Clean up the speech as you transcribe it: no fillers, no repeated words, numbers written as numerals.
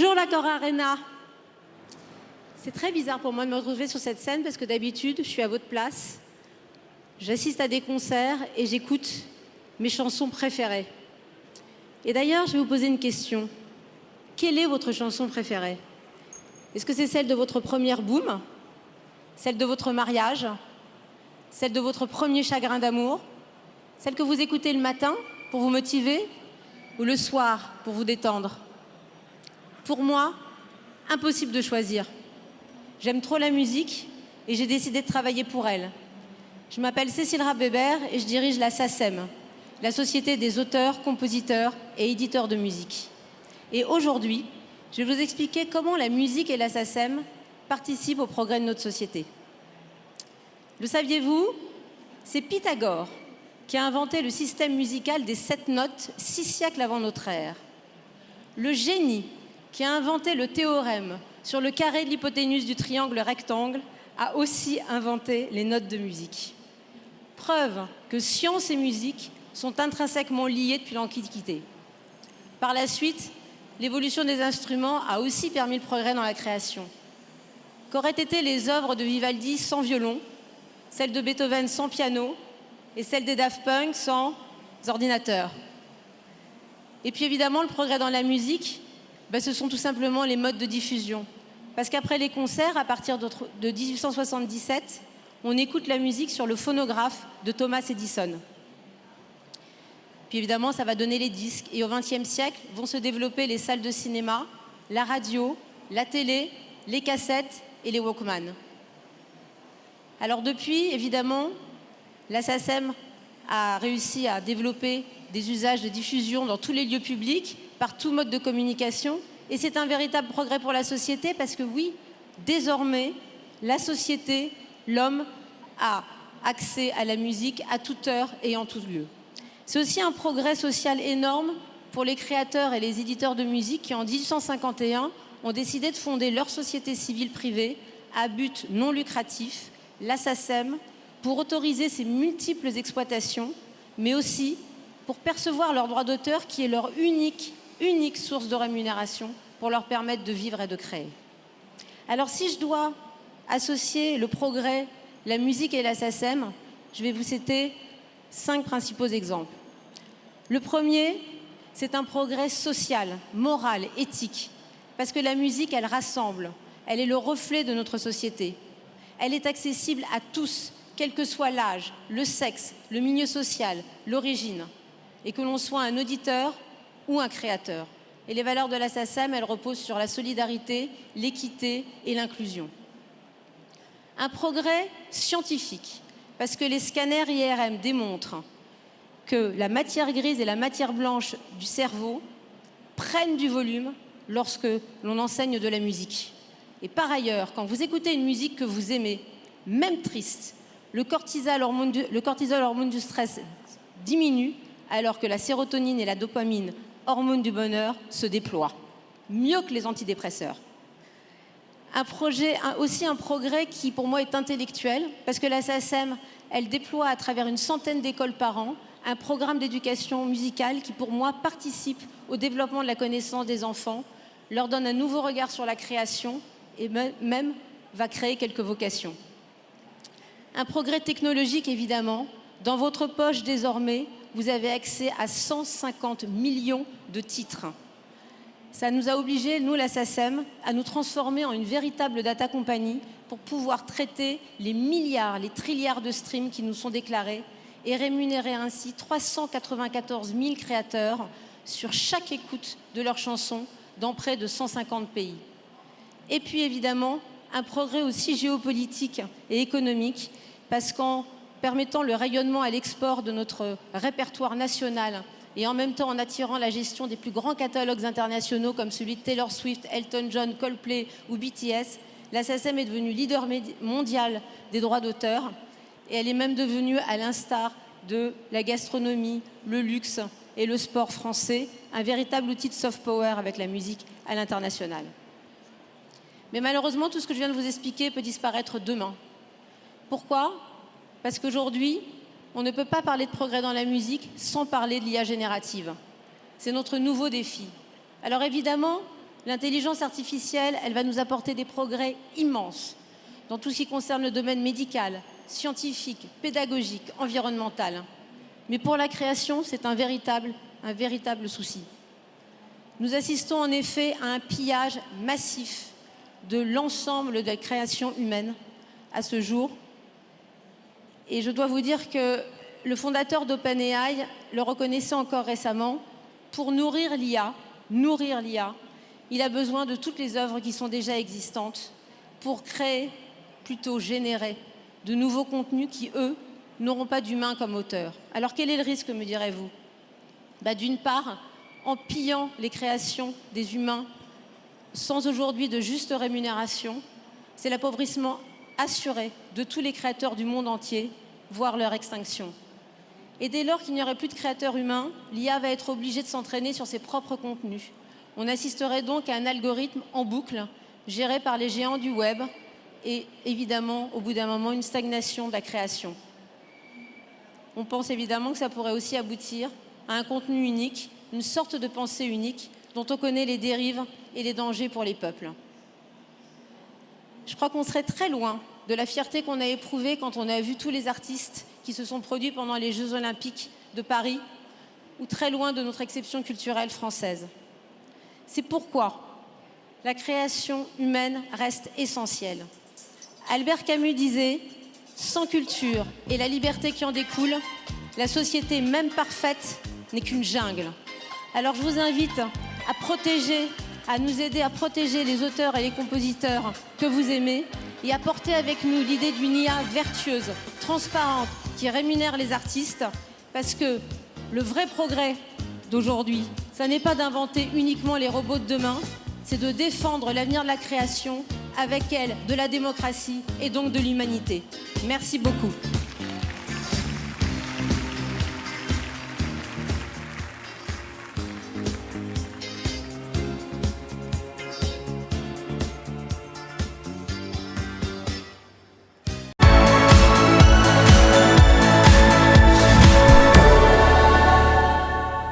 Bonjour l'Accor Arena. C'est très bizarre pour moi de me retrouver sur cette scène parce que d'habitude, je suis à votre place, j'assiste à des concerts et j'écoute mes chansons préférées. Et d'ailleurs, je vais vous poser une question. Quelle est votre chanson préférée? Est-ce que c'est celle de votre première boum? Celle de votre mariage? Celle de votre premier chagrin d'amour? Celle que vous écoutez le matin pour vous motiver? Ou le soir pour vous détendre? Pour moi, impossible de choisir. J'aime trop la musique et j'ai décidé de travailler pour elle. Je m'appelle Cécile Rapp-Weber et je dirige la SACEM, la Société des auteurs, compositeurs et éditeurs de musique. Et aujourd'hui, je vais vous expliquer comment la musique et la SACEM participent au progrès de notre société. Le saviez-vous? C'est Pythagore qui a inventé le système musical des 7 notes 6 siècles avant notre ère. Le génie qui a inventé le théorème sur le carré de l'hypoténuse du triangle rectangle a aussi inventé les notes de musique. Preuve que science et musique sont intrinsèquement liées depuis l'Antiquité. Par la suite, l'évolution des instruments a aussi permis le progrès dans la création. Qu'auraient été les œuvres de Vivaldi sans violon, celles de Beethoven sans piano et celles des Daft Punk sans ordinateur? Et puis évidemment, le progrès dans la musique, ce sont tout simplement les modes de diffusion. Parce qu'après les concerts, à partir de 1877, on écoute la musique sur le phonographe de Thomas Edison. Puis évidemment, ça va donner les disques. Et au XXe siècle, vont se développer les salles de cinéma, la radio, la télé, les cassettes et les Walkman. Alors depuis, évidemment, la SACEM a réussi à développer des usages de diffusion dans tous les lieux publics, par tout mode de communication. Et c'est un véritable progrès pour la société parce que oui, désormais, la société, l'homme a accès à la musique à toute heure et en tout lieu. C'est aussi un progrès social énorme pour les créateurs et les éditeurs de musique qui, en 1851, ont décidé de fonder leur société civile privée à but non lucratif, la SACEM, pour autoriser ces multiples exploitations, mais aussi pour percevoir leur droit d'auteur qui est leur unique source de rémunération pour leur permettre de vivre et de créer. Alors si je dois associer le progrès, la musique et la SACEM, je vais vous citer 5 principaux exemples. Le premier, c'est un progrès social, moral, éthique, parce que la musique, elle rassemble, elle est le reflet de notre société. Elle est accessible à tous, quel que soit l'âge, le sexe, le milieu social, l'origine, et que l'on soit un auditeur ou un créateur. Et les valeurs de la SACEM, elles reposent sur la solidarité, l'équité et l'inclusion. Un progrès scientifique, parce que les scanners IRM démontrent que la matière grise et la matière blanche du cerveau prennent du volume lorsque l'on enseigne de la musique. Et par ailleurs, quand vous écoutez une musique que vous aimez, même triste, le cortisol, hormone du stress, diminue, alors que la sérotonine et la dopamine, hormones du bonheur, se déploient, mieux que les antidépresseurs. Aussi un progrès qui, pour moi, est intellectuel, parce que la SACEM, elle déploie à travers une centaine d'écoles par an un programme d'éducation musicale qui, pour moi, participe au développement de la connaissance des enfants, leur donne un nouveau regard sur la création et même va créer quelques vocations. Un progrès technologique, évidemment. Dans votre poche, désormais, vous avez accès à 150 millions de titres. Ça nous a obligés, nous, la SACEM, à nous transformer en une véritable data company pour pouvoir traiter les milliards, les trilliards de streams qui nous sont déclarés et rémunérer ainsi 394 000 créateurs sur chaque écoute de leurs chansons dans près de 150 pays. Et puis, évidemment, un progrès aussi géopolitique et économique, parce qu'en permettant le rayonnement à l'export de notre répertoire national et en même temps en attirant la gestion des plus grands catalogues internationaux comme celui de Taylor Swift, Elton John, Coldplay ou BTS, la SACEM est devenue leader mondial des droits d'auteur et elle est même devenue, à l'instar de la gastronomie, le luxe et le sport français, un véritable outil de soft power avec la musique à l'international. Mais malheureusement, tout ce que je viens de vous expliquer peut disparaître demain. Pourquoi? Parce qu'aujourd'hui, on ne peut pas parler de progrès dans la musique sans parler de l'IA générative. C'est notre nouveau défi. Alors évidemment, L'intelligence artificielle, elle va nous apporter des progrès immenses dans tout ce qui concerne le domaine médical, scientifique, pédagogique, environnemental. Mais pour la création, c'est un véritable souci. Nous assistons en effet à un pillage massif de l'ensemble de la création humaine à ce jour. Et je dois vous dire que le fondateur d'OpenAI le reconnaissait encore récemment, pour nourrir l'IA, il a besoin de toutes les œuvres qui sont déjà existantes pour créer, plutôt générer, de nouveaux contenus qui, eux, n'auront pas d'humain comme auteur. Alors quel est le risque, me direz-vous? D'une part, en pillant les créations des humains sans aujourd'hui de juste rémunération, c'est l'appauvrissement assuré de tous les créateurs du monde entier, voire leur extinction. Et dès lors qu'il n'y aurait plus de créateurs humains, l'IA va être obligée de s'entraîner sur ses propres contenus. On assisterait donc à un algorithme en boucle, géré par les géants du web, et évidemment, au bout d'un moment, une stagnation de la création. On pense évidemment que ça pourrait aussi aboutir à un contenu unique, une sorte de pensée unique, dont on connaît les dérives et les dangers pour les peuples. Je crois qu'on serait très loin de la fierté qu'on a éprouvée quand on a vu tous les artistes qui se sont produits pendant les Jeux Olympiques de Paris, ou très loin de notre exception culturelle française. C'est pourquoi la création humaine reste essentielle. Albert Camus disait « Sans culture et la liberté qui en découle, la société même parfaite n'est qu'une jungle ». Alors je vous invite à nous aider à protéger les auteurs et les compositeurs que vous aimez et à porter avec nous l'idée d'une IA vertueuse, transparente, qui rémunère les artistes, parce que le vrai progrès d'aujourd'hui, ça n'est pas d'inventer uniquement les robots de demain, c'est de défendre l'avenir de la création, avec elle de la démocratie et donc de l'humanité. Merci beaucoup.